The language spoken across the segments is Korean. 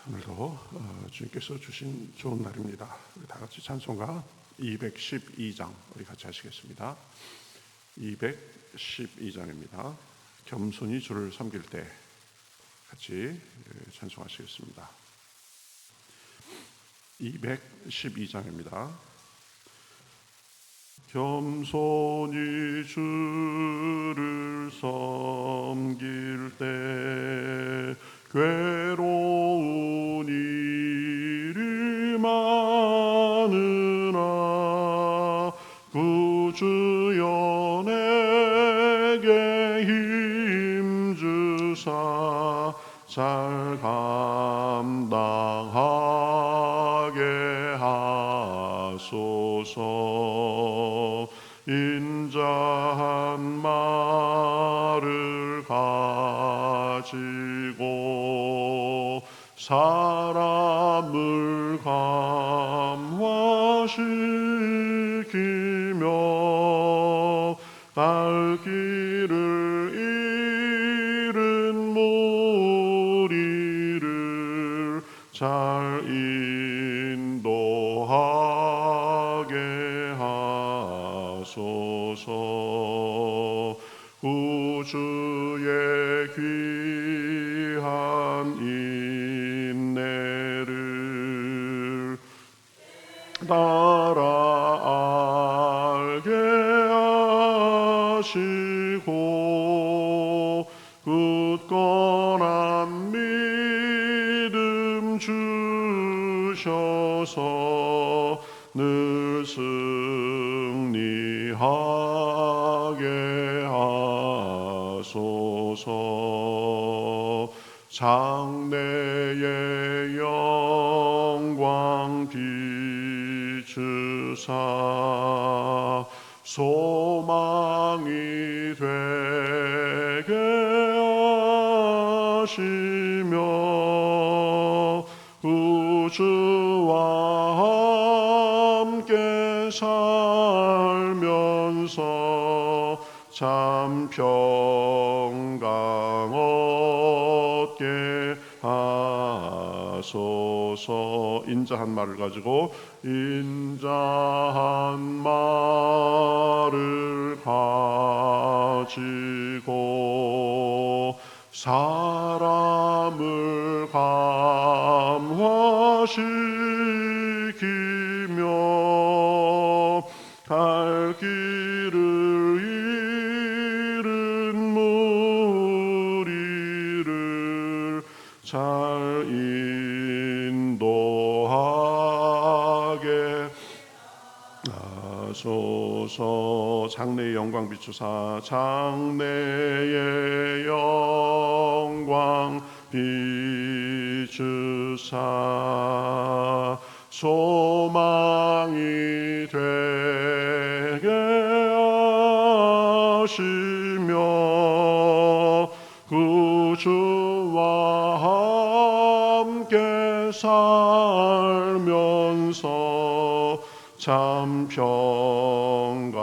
오늘도 주님께서 주신 좋은 날입니다. 우리 다 같이 찬송가 212장 우리 같이 하시겠습니다. 212장입니다. 겸손히 주를 섬길 때 같이 찬송하시겠습니다. 212장입니다. 겸손히 주를 섬길 때 괴로운 일이 많으나 구주여 내게 힘주사 잘 감당하게 하소서. 인자한 말을 가지고 사람을 감화시키며 갈 길을 잃은 무리를 잘 인도하게 하소서. 구주의 귀한 인내를 따라 알게 하시고 굳건한 믿음 주셔서 늘 승리하게 하소서. 장래의 영광 비추사 소망이 되게 하시며 구주와 함께 살면서 참 평강 얻게 하소서. 인자한 말을 가지고 인자한 말을 가지고 사람을 감화시키며 갈 길을 잃은 무리를 잘 인도하게 하소서. 장래의 영광 비추사 장래의 영광 비추사 소망이 되게 하시며 구주와 함께 살면서 참 평강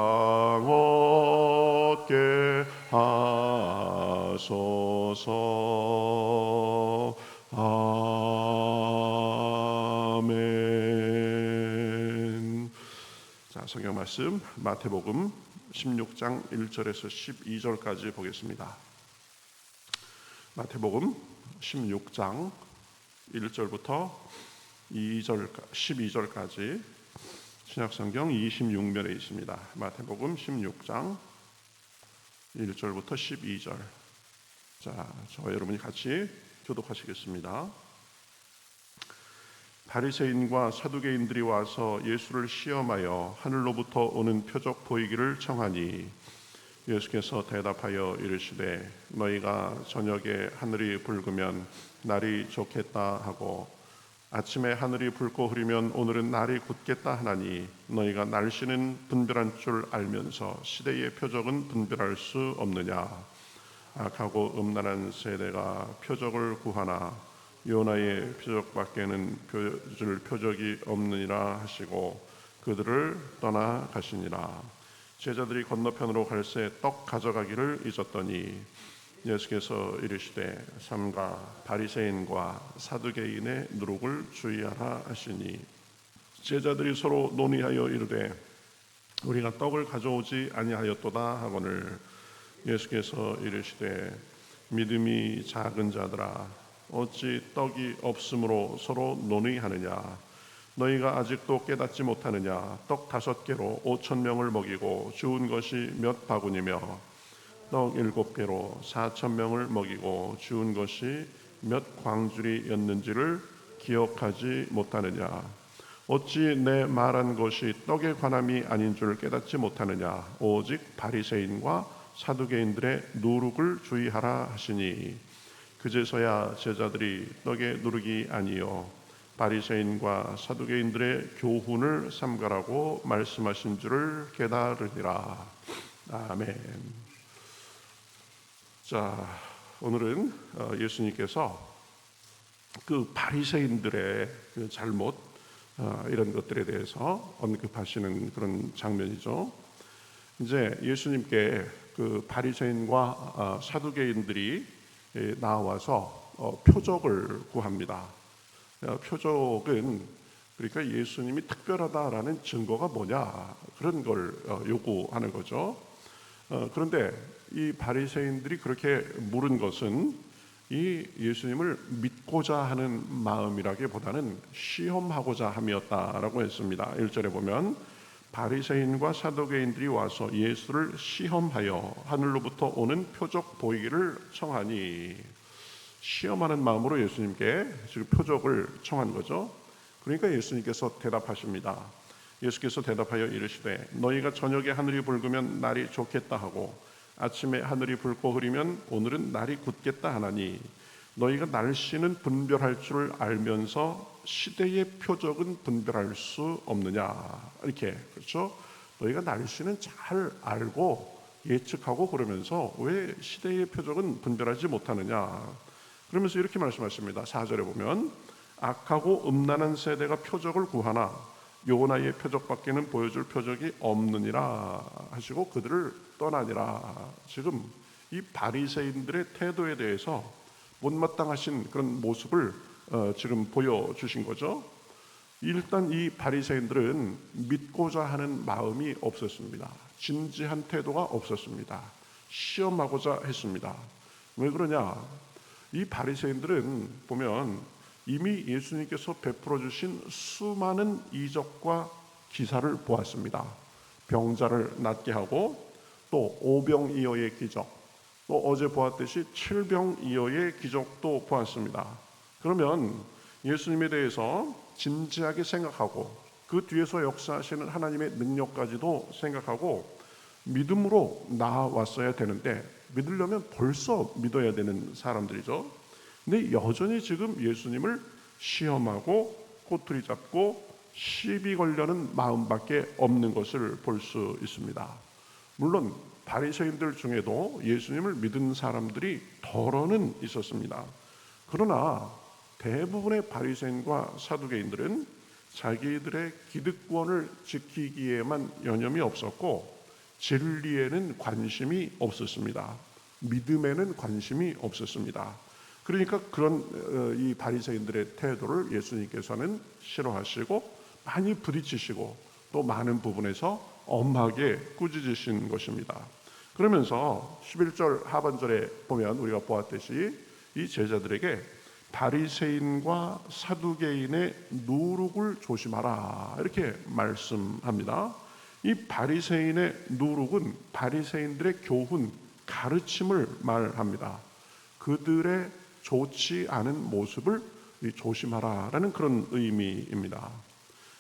얻게 하소서. 아멘. 자, 성경 말씀 마태복음 16장 1절에서 12절까지 보겠습니다. 마태복음 16장 1절부터 12절까지 신약성경 26면에 있습니다. 마태복음 16장 1절부터 12절. 자, 저와 여러분이 같이 교독하시겠습니다. 바리새인과 사두개인들이 와서 예수를 시험하여 하늘로부터 오는 표적 보이기를 청하니 예수께서 대답하여 이르시되 너희가 저녁에 하늘이 붉으면 날이 좋겠다 하고 아침에 하늘이 붉고 흐리면 오늘은 날이 굳겠다 하나니 너희가 날씨는 분별한 줄 알면서 시대의 표적은 분별할 수 없느냐. 악하고 음란한 세대가 표적을 구하나 요나의 표적밖에는 보여줄 표적이 없느니라 하시고 그들을 떠나 가시니라. 제자들이 건너편으로 갈새 떡 가져가기를 잊었더니 예수께서 이르시되 삼가 바리새인과 사두개인의 누룩을 주의하라 하시니 제자들이 서로 논의하여 이르되 우리가 떡을 가져오지 아니하였도다 하거늘 예수께서 이르시되 믿음이 작은 자들아 어찌 떡이 없으므로 서로 논의하느냐 너희가 아직도 깨닫지 못하느냐 떡 5개로 5,000명을 먹이고 주운 것이 몇 바구니며 떡 7개로 4,000명을 먹이고 주운 것이 몇 광주리였는지를 기억하지 못하느냐 어찌 내 말한 것이 떡에 관함이 아닌 줄 깨닫지 못하느냐 오직 바리새인과 사두개인들의 누룩을 주의하라 하시니 그제서야 제자들이 떡의 누룩이 아니요 바리새인과 사두개인들의 교훈을 삼가라고 말씀하신 줄을 깨달으니라. 아멘. 자, 오늘은 예수님께서 그 바리새인들의 그 잘못 이런 것들에 대해서 언급하시는 그런 장면이죠. 이제 예수님께 그 바리새인과 사두개인들이 나와서 표적을 구합니다. 표적은 그러니까 예수님이 특별하다라는 증거가 뭐냐 그런 걸 요구하는 거죠. 그런데 이 바리새인들이 그렇게 물은 것은 이 예수님을 믿고자 하는 마음이라기보다는 시험하고자 함이었다라고 했습니다. 1절에 보면 바리새인과 사두개인들이 와서 예수를 시험하여 하늘로부터 오는 표적 보이기를 청하니 시험하는 마음으로 예수님께 지금 표적을 청한 거죠. 그러니까 예수님께서 대답하십니다. 예수께서 대답하여 이르시되 너희가 저녁에 하늘이 붉으면 날이 좋겠다 하고 아침에 하늘이 붉고 흐리면 오늘은 날이 굳겠다 하나니 너희가 날씨는 분별할 줄 알면서 시대의 표적은 분별할 수 없느냐 이렇게 그렇죠. 너희가 날씨는 잘 알고 예측하고 그러면서 왜 시대의 표적은 분별하지 못하느냐 그러면서 이렇게 말씀하십니다. 4절에 보면 악하고 음란한 세대가 표적을 구하나 요나의 표적밖에는 보여줄 표적이 없느니라 하시고 그들을 떠나니라. 지금 이 바리새인들의 태도에 대해서 못마땅하신 그런 모습을 지금 보여주신 거죠. 일단 이 바리새인들은 믿고자 하는 마음이 없었습니다. 진지한 태도가 없었습니다. 시험하고자 했습니다. 왜 그러냐? 이 바리새인들은 보면 이미 예수님께서 베풀어 주신 수많은 이적과 기사를 보았습니다. 병자를 낫게 하고 또 오병이어의 기적, 또 어제 보았듯이 칠병이어의 기적도 보았습니다. 그러면 예수님에 대해서 진지하게 생각하고 그 뒤에서 역사하시는 하나님의 능력까지도 생각하고 믿음으로 나아왔어야 되는데 믿으려면 벌써 믿어야 되는 사람들이죠. 근데 여전히 지금 예수님을 시험하고 꼬투리 잡고 시비 걸려는 마음밖에 없는 것을 볼 수 있습니다. 물론 바리새인들 중에도 예수님을 믿은 사람들이 덜어는 있었습니다. 그러나 대부분의 바리새인과 사두개인들은 자기들의 기득권을 지키기에만 여념이 없었고 진리에는 관심이 없었습니다. 믿음에는 관심이 없었습니다. 그러니까 그런 이 바리새인들의 태도를 예수님께서는 싫어하시고 많이 부딪히시고 또 많은 부분에서 엄하게 꾸짖으신 것입니다. 그러면서 11절 하반절에 보면 우리가 보았듯이 이 제자들에게 바리새인과 사두개인의 누룩을 조심하라 이렇게 말씀합니다. 이 바리새인의 누룩은 바리새인들의 교훈, 가르침을 말합니다. 그들의 좋지 않은 모습을 조심하라라는 그런 의미입니다.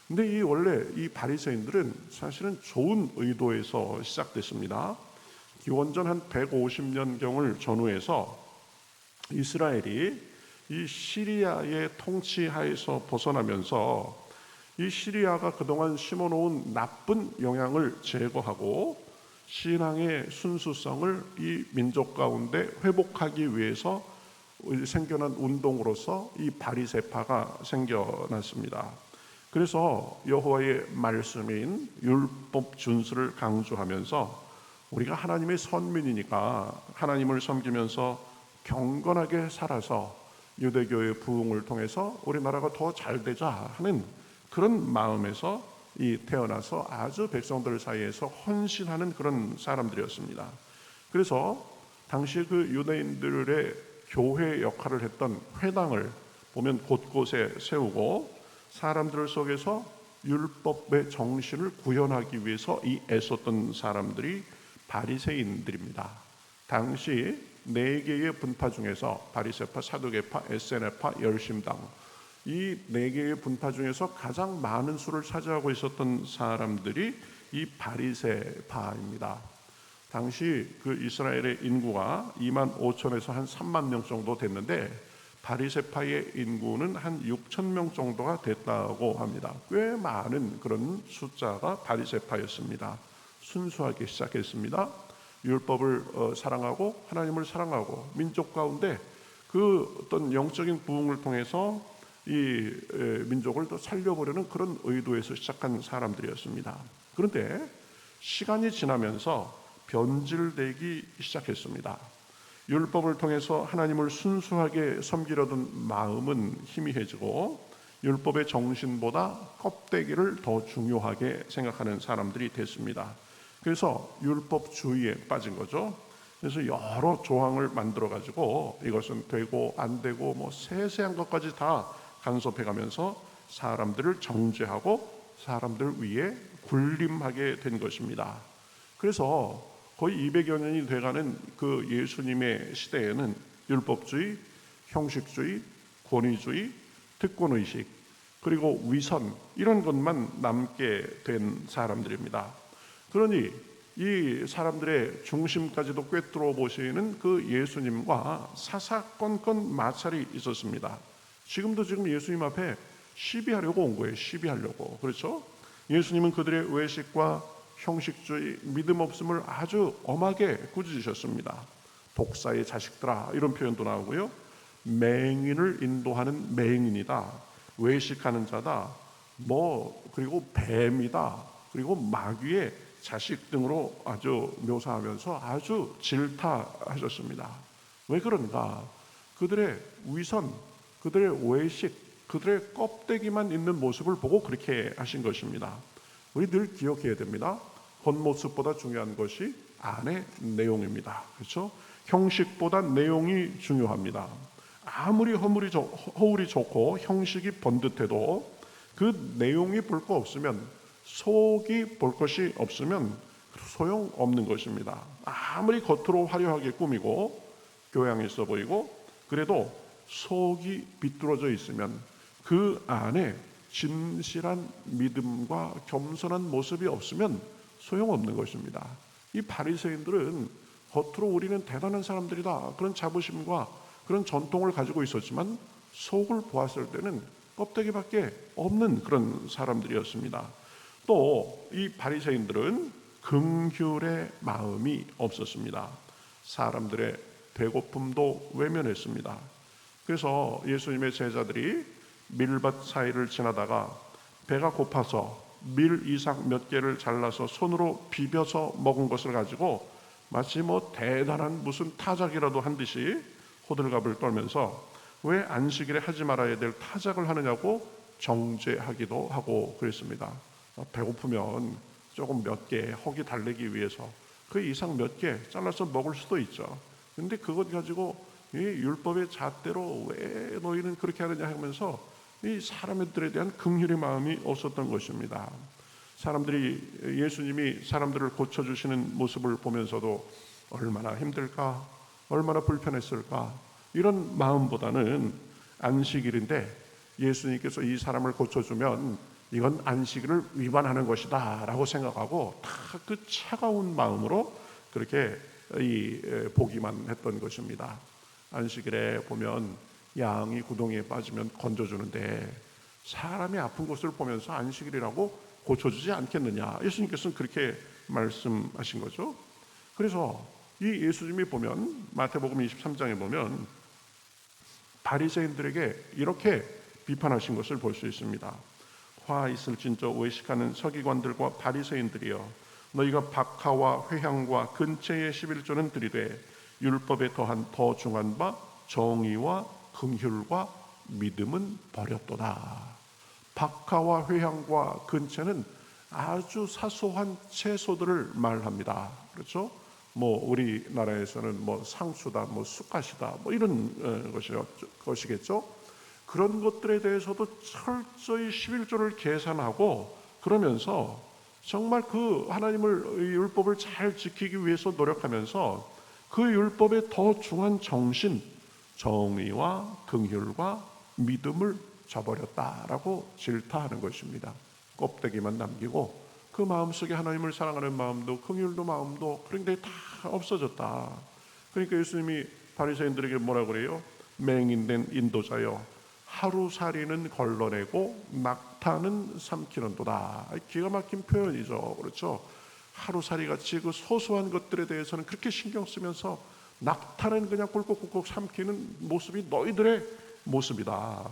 근데 원래 이 바리새인들은 사실은 좋은 의도에서 시작됐습니다. 기원전 한 150년경을 전후해서 이스라엘이 이 시리아의 통치하에서 벗어나면서 이 시리아가 그동안 심어놓은 나쁜 영향을 제거하고 신앙의 순수성을 이 민족 가운데 회복하기 위해서 생겨난 운동으로서 이 바리새파가 생겨났습니다. 그래서 여호와의 말씀인 율법 준수를 강조하면서 우리가 하나님의 선민이니까 하나님을 섬기면서 경건하게 살아서 유대교의 부흥을 통해서 우리나라가 더 잘 되자 하는 그런 마음에서 태어나서 아주 백성들 사이에서 헌신하는 그런 사람들이었습니다. 그래서 당시 그 유대인들의 교회 역할을 했던 회당을 보면 곳곳에 세우고 사람들 속에서 율법의 정신을 구현하기 위해서 애썼던 사람들이 바리새인들입니다. 당시 네 개의 분파 중에서 바리새파, 사두개파, 에세네파, 열심당, 이 네 개의 분파 중에서 가장 많은 수를 차지하고 있었던 사람들이 이 바리새파입니다. 당시 그 이스라엘의 인구가 2만 5천에서 한 3만 명 정도 됐는데 바리새파의 인구는 한 6천 명 정도가 됐다고 합니다. 꽤 많은 그런 숫자가 바리새파였습니다. 순수하게 시작했습니다. 율법을 사랑하고 하나님을 사랑하고 민족 가운데 그 어떤 영적인 부흥을 통해서 이 민족을 더 살려보려는 그런 의도에서 시작한 사람들이었습니다. 그런데 시간이 지나면서 변질되기 시작했습니다. 율법을 통해서 하나님을 순수하게 섬기려던 마음은 희미해지고 율법의 정신보다 껍데기를 더 중요하게 생각하는 사람들이 됐습니다. 그래서 율법주의에 빠진 거죠. 그래서 여러 조항을 만들어 가지고 이것은 되고 안 되고 뭐 세세한 것까지 다 간섭해가면서 사람들을 정죄하고 사람들 위에 군림하게 된 것입니다. 그래서 거의 200여 년이 돼가는 그 예수님의 시대에는 율법주의, 형식주의, 권위주의, 특권의식, 그리고 위선 이런 것만 남게 된 사람들입니다. 그러니 이 사람들의 중심까지도 꿰뚫어 보시는 그 예수님과 사사건건 마찰이 있었습니다. 지금 예수님 앞에 시비하려고 온 거예요. 시비하려고. 그렇죠? 예수님은 그들의 외식과 형식주의, 믿음 없음을 아주 엄하게 꾸짖으셨습니다. 독사의 자식들아 이런 표현도 나오고요. 맹인을 인도하는 맹인이다. 외식하는 자다. 그리고 뱀이다. 그리고 마귀의 자식 등으로 아주 묘사하면서 아주 질타하셨습니다. 왜 그런가? 그들의 위선, 그들의 외식, 그들의 껍데기만 있는 모습을 보고 그렇게 하신 것입니다. 우리 늘 기억해야 됩니다. 겉모습보다 중요한 것이 안의 내용입니다. 그렇죠? 형식보다 내용이 중요합니다. 아무리 허울이 좋고 형식이 번듯해도 그 내용이 볼 거 없으면, 속이 볼 것이 없으면 소용없는 것입니다. 아무리 겉으로 화려하게 꾸미고 교양 있어 보이고 그래도 속이 비뚤어져 있으면 그 안에 진실한 믿음과 겸손한 모습이 없으면 소용없는 것입니다. 이 바리새인들은 겉으로 우리는 대단한 사람들이다 그런 자부심과 그런 전통을 가지고 있었지만 속을 보았을 때는 껍데기밖에 없는 그런 사람들이었습니다. 또 이 바리새인들은 긍휼의 마음이 없었습니다. 사람들의 배고픔도 외면했습니다. 그래서 예수님의 제자들이 밀밭 사이를 지나다가 배가 고파서 밀 이삭 몇 개를 잘라서 손으로 비벼서 먹은 것을 가지고 마치 대단한 무슨 타작이라도 한 듯이 호들갑을 떨면서 왜 안식일에 하지 말아야 될 타작을 하느냐고 정죄하기도 하고 그랬습니다. 배고프면 조금 몇 개 허기 달래기 위해서 그 이상 몇 개 잘라서 먹을 수도 있죠. 근데 그것 가지고 이 율법의 잣대로 왜 너희는 그렇게 하느냐 하면서 이 사람들에 대한 긍휼의 마음이 없었던 것입니다. 사람들이 예수님이 사람들을 고쳐주시는 모습을 보면서도 얼마나 힘들까, 얼마나 불편했을까 이런 마음보다는 안식일인데 예수님께서 이 사람을 고쳐주면 이건 안식일을 위반하는 것이다 라고 생각하고 다 그 차가운 마음으로 그렇게 보기만 했던 것입니다. 안식일에 보면 양이 구덩이에 빠지면 건져주는데 사람이 아픈 것을 보면서 안식일이라고 고쳐주지 않겠느냐, 예수님께서는 그렇게 말씀하신 거죠. 그래서 이 예수님이 보면 마태복음 23장에 보면 바리새인들에게 이렇게 비판하신 것을 볼 수 있습니다. 화 있을진저 외식하는 서기관들과 바리새인들이여, 너희가 박하와 회향과 근체의 11조는 드리되 율법에 더한 더 중한 바 정의와 긍휼과 믿음은 버렸도다. 박하와 회향과 근체는 아주 사소한 채소들을 말합니다. 그렇죠? 뭐 우리나라에서는 뭐 상추다, 뭐 쑥갓이다, 뭐 이런 것이겠죠. 그런 것들에 대해서도 철저히 11조를 계산하고 그러면서 정말 그 하나님을 율법을 잘 지키기 위해서 노력하면서 그 율법의 더 중한 정신, 정의와 긍휼과 믿음을 저버렸다라고 질타하는 것입니다. 껍데기만 남기고 그 마음속에 하나님을 사랑하는 마음도 긍휼도 마음도 그런 게 다 없어졌다. 그러니까 예수님이 바리새인들에게 뭐라 그래요? 맹인된 인도자여, 하루살이는 걸러내고 낙타는 삼키는도다. 기가 막힌 표현이죠. 그렇죠? 하루살이 같이 그 소소한 것들에 대해서는 그렇게 신경 쓰면서 낙타는 그냥 꿀꺽꿀꺽 삼키는 모습이 너희들의 모습이다.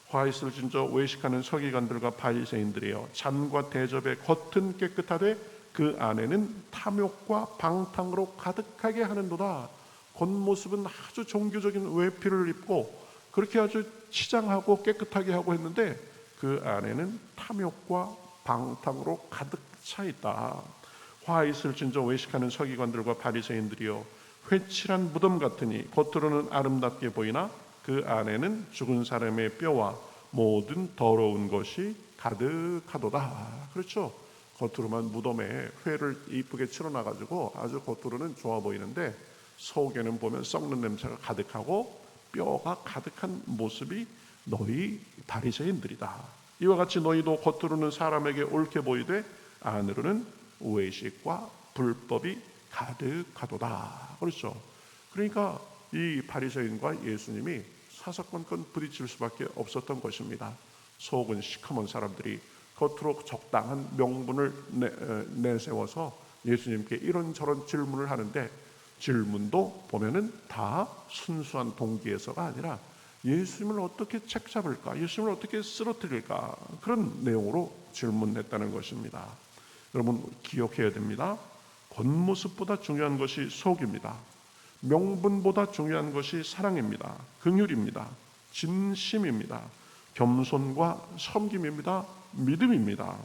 화 있을 진저 외식하는 서기관들과 바리새인들이여, 잔과 대접의 겉은 깨끗하되 그 안에는 탐욕과 방탕으로 가득하게 하는도다. 겉모습은 아주 종교적인 외피를 입고 그렇게 아주 치장하고 깨끗하게 하고 했는데 그 안에는 탐욕과 방탕으로 가득 차 있다. 화 있을 진저 외식하는 서기관들과 바리새인들이여, 회칠한 무덤 같으니 겉으로는 아름답게 보이나 그 안에는 죽은 사람의 뼈와 모든 더러운 것이 가득하도다. 그렇죠? 겉으로만 무덤에 회를 이쁘게 치러놔가지고 아주 겉으로는 좋아 보이는데 속에는 보면 썩는 냄새가 가득하고 뼈가 가득한 모습이 너희 바리새인들이다. 이와 같이 너희도 겉으로는 사람에게 옳게 보이되 안으로는 외식과 불법이 가득하도다. 그렇죠? 그러니까 이 바리새인과 예수님이 사사건건 부딪힐 수밖에 없었던 것입니다. 속은 시커먼 사람들이 겉으로 적당한 명분을 내세워서 예수님께 이런저런 질문을 하는데 질문도 보면은 다 순수한 동기에서가 아니라 예수님을 어떻게 책잡을까, 예수님을 어떻게 쓰러뜨릴까, 그런 내용으로 질문했다는 것입니다. 여러분 기억해야 됩니다. 겉모습보다 중요한 것이 속입니다. 명분보다 중요한 것이 사랑입니다. 긍휼입니다. 진심입니다. 겸손과 섬김입니다. 믿음입니다.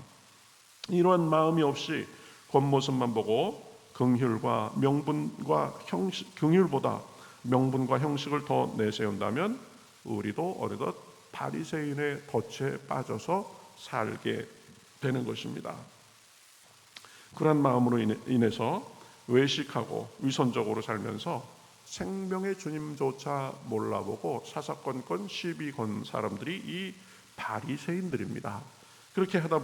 이러한 마음이 없이 겉모습만 보고 긍휼과 명분과 형식, 긍휼보다 명분과 형식을 더 내세운다면 우리도 어느덧 바리새인의 덫에 빠져서 살게 되는 것입니다. 그런 마음으로 인해서 외식하고 위선적으로 살면서 생명의 주님조차 몰라보고 사사건건 시비 건 사람들이 이 바리새인들입니다. 그렇게 하다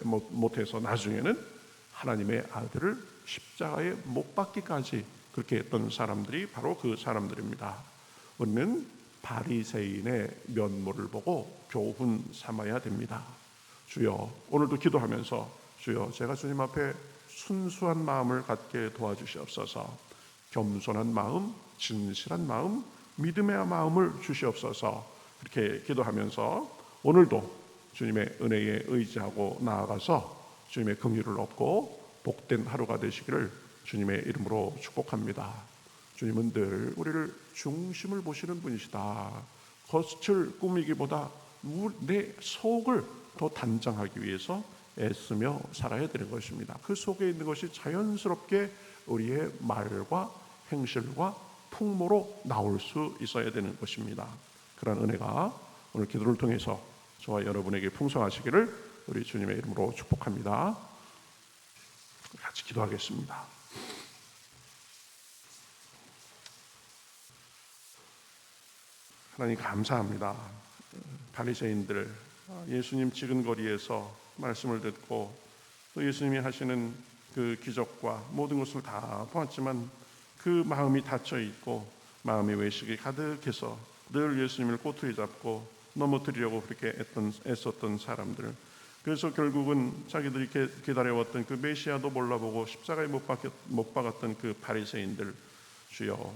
못해서 나중에는 하나님의 아들을 십자가에 못 박기까지 그렇게 했던 사람들이 바로 그 사람들입니다. 우리는 바리새인의 면모를 보고 교훈 삼아야 됩니다. 주여, 오늘도 기도하면서 주여, 제가 주님 앞에 순수한 마음을 갖게 도와주시옵소서. 겸손한 마음, 진실한 마음, 믿음의 마음을 주시옵소서. 그렇게 기도하면서 오늘도 주님의 은혜에 의지하고 나아가서 주님의 긍휼을 얻고 복된 하루가 되시기를 주님의 이름으로 축복합니다. 주님은 늘 우리를 중심을 보시는 분이시다. 겉을 꾸미기보다 내 속을 더 단장하기 위해서 애쓰며 살아야 되는 것입니다. 그 속에 있는 것이 자연스럽게 우리의 말과 행실과 풍모로 나올 수 있어야 되는 것입니다. 그런 은혜가 오늘 기도를 통해서 저와 여러분에게 풍성하시기를 우리 주님의 이름으로 축복합니다. 같이 기도하겠습니다. 하나님 감사합니다. 바리새인들 예수님 지근거리에서 말씀을 듣고 또 예수님이 하시는 그 기적과 모든 것을 다 보았지만 그 마음이 닫혀 있고 마음의 외식이 가득해서 늘 예수님을 꼬투리 잡고 넘어뜨리려고 그렇게 애썼던 사람들, 그래서 결국은 자기들이 기다려왔던 그 메시아도 몰라보고 십자가에 못 박았던 그 바리새인들, 주여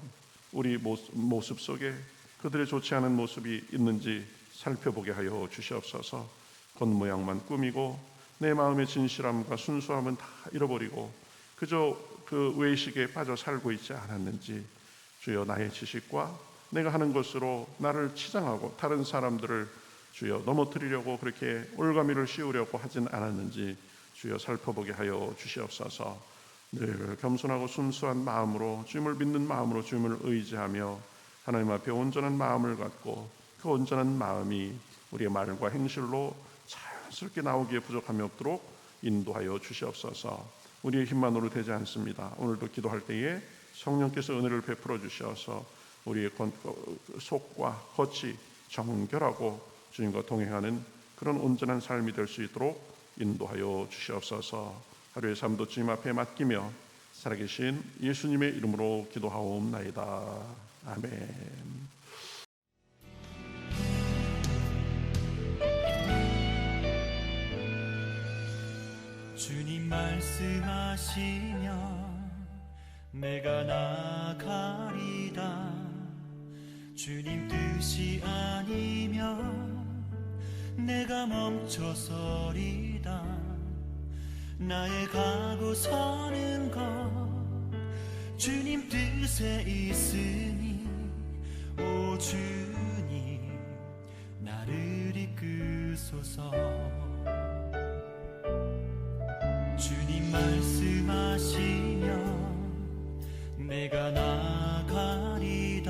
우리 모습 속에 그들의 좋지 않은 모습이 있는지 살펴보게 하여 주시옵소서. 겉모양만 꾸미고 내 마음의 진실함과 순수함은 다 잃어버리고 그저 그 외식에 빠져 살고 있지 않았는지, 주여 나의 지식과 내가 하는 것으로 나를 치장하고 다른 사람들을 주여 넘어뜨리려고 그렇게 올가미를 씌우려고 하진 않았는지 주여 살펴보게 하여 주시옵소서. 늘 겸손하고 순수한 마음으로 주님을 믿는 마음으로 주님을 의지하며 하나님 앞에 온전한 마음을 갖고 그 온전한 마음이 우리의 말과 행실로 자연스럽게 나오기에 부족함이 없도록 인도하여 주시옵소서. 우리의 힘만으로 되지 않습니다. 오늘도 기도할 때에 성령께서 은혜를 베풀어 주셔서 우리의 속과 겉이 정결하고 주님과 동행하는 그런 온전한 삶이 될 수 있도록 인도하여 주시옵소서. 하루의 삶도 주님 앞에 맡기며 살아계신 예수님의 이름으로 기도하옵나이다. 아멘. 주님 말씀하시면 내가 나가리다. 주님 뜻이 아니면 내가 멈춰서리다. 나의 가고 서는 것 주님 뜻에 있으니 오 주님 나를 이끄소서. 주님 말씀하시면 내가 나가리다.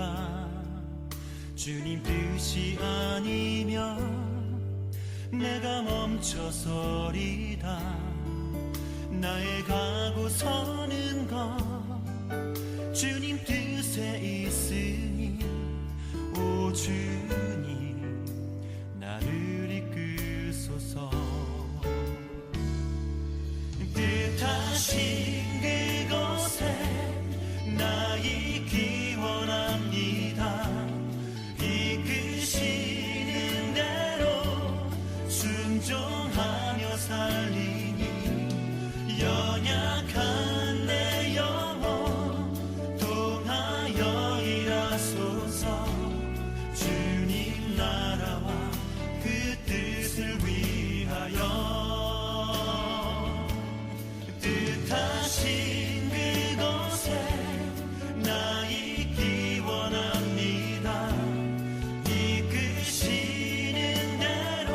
주님 뜻이 아니면 내가 멈춰서리다. 나의 가고 서는 것 주님 뜻에 있으니 오 주님 나를 이끄소서. 뜻하신 그곳에 나 있기 원합니다. 이끄시는 대로 순종하며 살리니 연약한 내 영혼 통하여 일하소서. 주님 나라와 그 뜻을 위하여 뜻하신 그곳에 나 있기 원합니다. 이끄시는 대로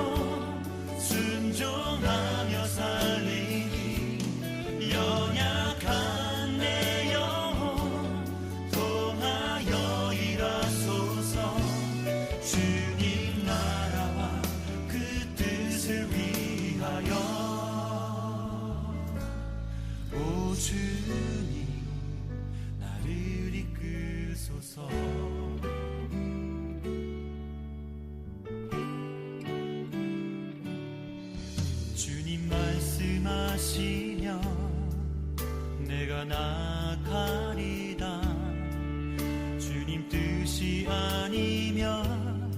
순종하며 살리니 연약한 내 영혼 통하여 일하소서. 주님 나라와 그 뜻을 위하여 오 주님 나를 이끄소서. 주님 말씀하시면 내가 나가리다. 주님 뜻이 아니면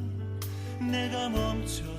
내가 멈춰